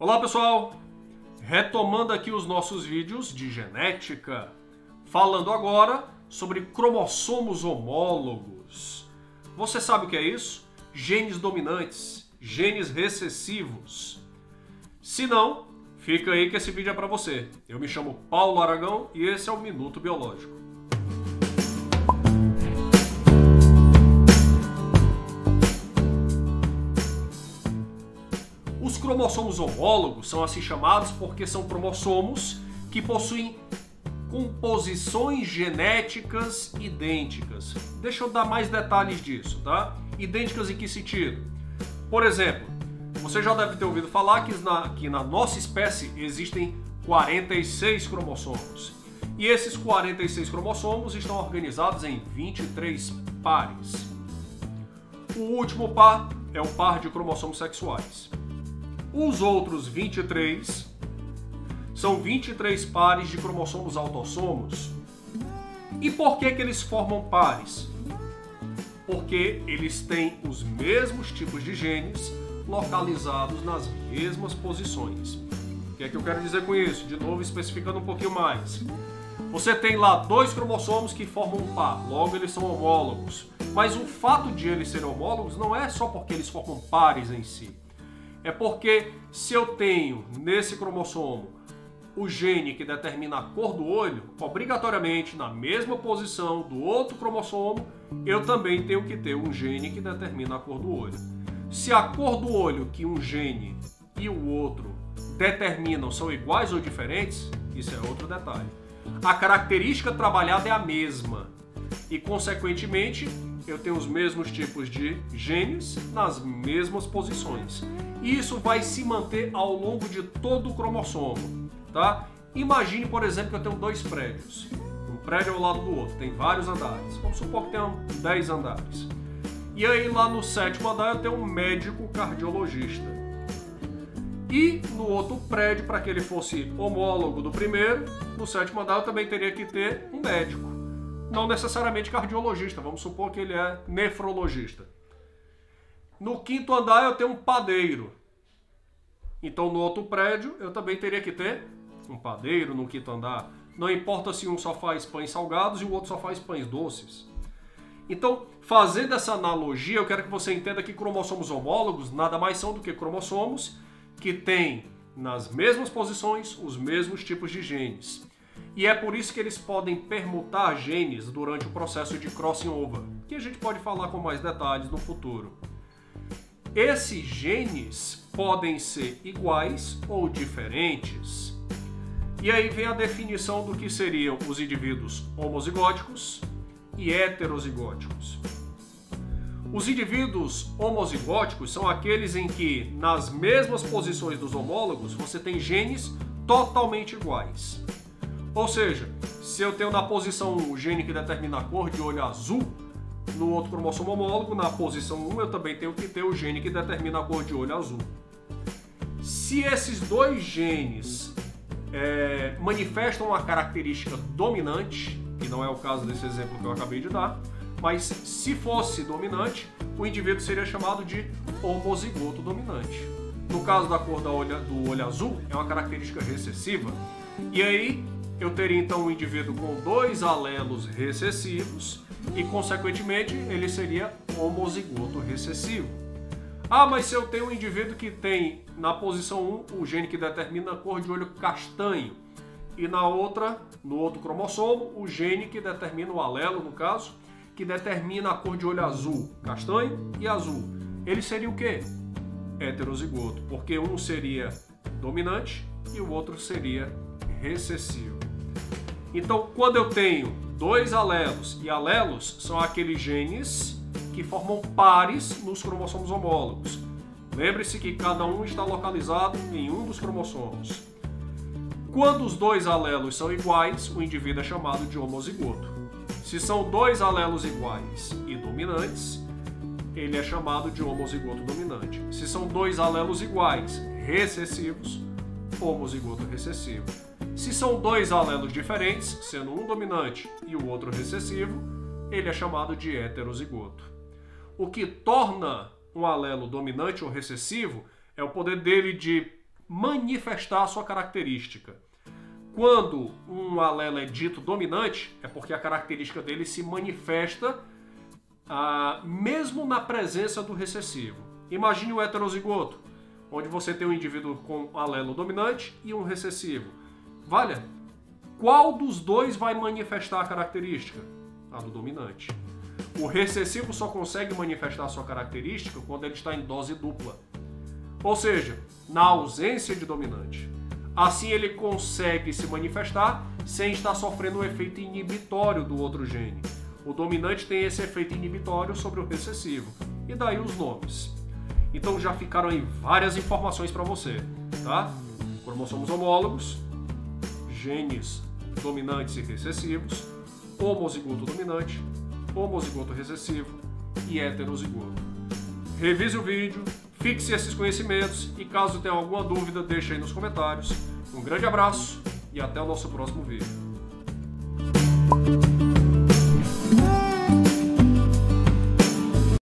Olá pessoal, retomando aqui os nossos vídeos de genética, falando agora sobre cromossomos homólogos. Você sabe o que é isso? Genes dominantes, genes recessivos. Se não, fica aí que esse vídeo é para você. Eu me chamo Paulo Aragão e esse é o Minuto Biológico. Os cromossomos homólogos são assim chamados porque são cromossomos que possuem composições genéticas idênticas. Deixa eu dar mais detalhes disso, tá? Idênticas em que sentido? Por exemplo, você já deve ter ouvido falar que na nossa espécie existem 46 cromossomos. E esses 46 cromossomos estão organizados em 23 pares. O último par é o par de cromossomos sexuais. Os outros 23 são 23 pares de cromossomos autossomos. E por que eles formam pares? Porque eles têm os mesmos tipos de genes localizados nas mesmas posições. O que é que eu quero dizer com isso? De novo, especificando um pouquinho mais. Você tem lá dois cromossomos que formam um par, logo eles são homólogos. Mas o fato de eles serem homólogos não é só porque eles formam pares em si. É porque se eu tenho nesse cromossomo o gene que determina a cor do olho, obrigatoriamente na mesma posição do outro cromossomo, eu também tenho que ter um gene que determina a cor do olho. Se a cor do olho que um gene e o outro determinam são iguais ou diferentes, isso é outro detalhe. A característica trabalhada é a mesma e, consequentemente, eu tenho os mesmos tipos de genes nas mesmas posições. E isso vai se manter ao longo de todo o cromossomo, tá? Imagine, por exemplo, que eu tenho dois prédios. Um prédio ao lado do outro, tem vários andares. Vamos supor que tenham 10 andares. E aí lá no 7º andar eu tenho um médico cardiologista. E no outro prédio, para que ele fosse homólogo do primeiro, no 7º andar eu também teria que ter um médico. Não necessariamente cardiologista, vamos supor que ele é nefrologista. No 5º andar eu tenho um padeiro. Então no outro prédio eu também teria que ter um padeiro no 5º andar. Não importa se um só faz pães salgados e o outro só faz pães doces. Então, fazendo essa analogia, eu quero que você entenda que cromossomos homólogos nada mais são do que cromossomos que têm nas mesmas posições os mesmos tipos de genes. E é por isso que eles podem permutar genes durante o processo de crossing over, que a gente pode falar com mais detalhes no futuro. Esses genes podem ser iguais ou diferentes. E aí vem a definição do que seriam os indivíduos homozigóticos e heterozigóticos. Os indivíduos homozigóticos são aqueles em que, nas mesmas posições dos homólogos, você tem genes totalmente iguais. Ou seja, se eu tenho na posição 1 o gene que determina a cor de olho azul, no outro cromossomo homólogo, na posição 1, eu também tenho que ter o gene que determina a cor de olho azul. Se esses dois genes manifestam uma característica dominante, que não é o caso desse exemplo que eu acabei de dar, mas se fosse dominante, o indivíduo seria chamado de homozigoto dominante. No caso da cor do olho azul, é uma característica recessiva, e aí eu teria então um indivíduo com dois alelos recessivos e, consequentemente, ele seria homozigoto recessivo. Ah, mas se eu tenho um indivíduo que tem na posição 1 o gene que determina a cor de olho castanho e no outro cromossomo, o gene que determina o alelo, no caso, que determina a cor de olho azul, castanho e azul. Ele seria o quê? Heterozigoto, porque um seria dominante e o outro seria recessivo. Então, quando eu tenho dois alelos, e alelos são aqueles genes que formam pares nos cromossomos homólogos. Lembre-se que cada um está localizado em um dos cromossomos. Quando os dois alelos são iguais, o indivíduo é chamado de homozigoto. Se são dois alelos iguais e dominantes, ele é chamado de homozigoto dominante. Se são dois alelos iguais, recessivos, homozigoto recessivo. Se são dois alelos diferentes, sendo um dominante e o outro recessivo, ele é chamado de heterozigoto. O que torna um alelo dominante ou recessivo é o poder dele de manifestar a sua característica. Quando um alelo é dito dominante, é porque a característica dele se manifesta mesmo na presença do recessivo. Imagine o heterozigoto, onde você tem um indivíduo com alelo dominante e um recessivo. Valha, qual dos dois vai manifestar a característica? A do dominante. O recessivo só consegue manifestar a sua característica quando ele está em dose dupla. Ou seja, na ausência de dominante. Assim ele consegue se manifestar sem estar sofrendo o efeito inibitório do outro gene. O dominante tem esse efeito inibitório sobre o recessivo. E daí os nomes. Então já ficaram aí várias informações para você, tá? Cromossomos homólogos, genes dominantes e recessivos, homozigoto dominante, homozigoto recessivo e heterozigoto. Revise o vídeo, fixe esses conhecimentos e caso tenha alguma dúvida, deixe aí nos comentários. Um grande abraço e até o nosso próximo vídeo.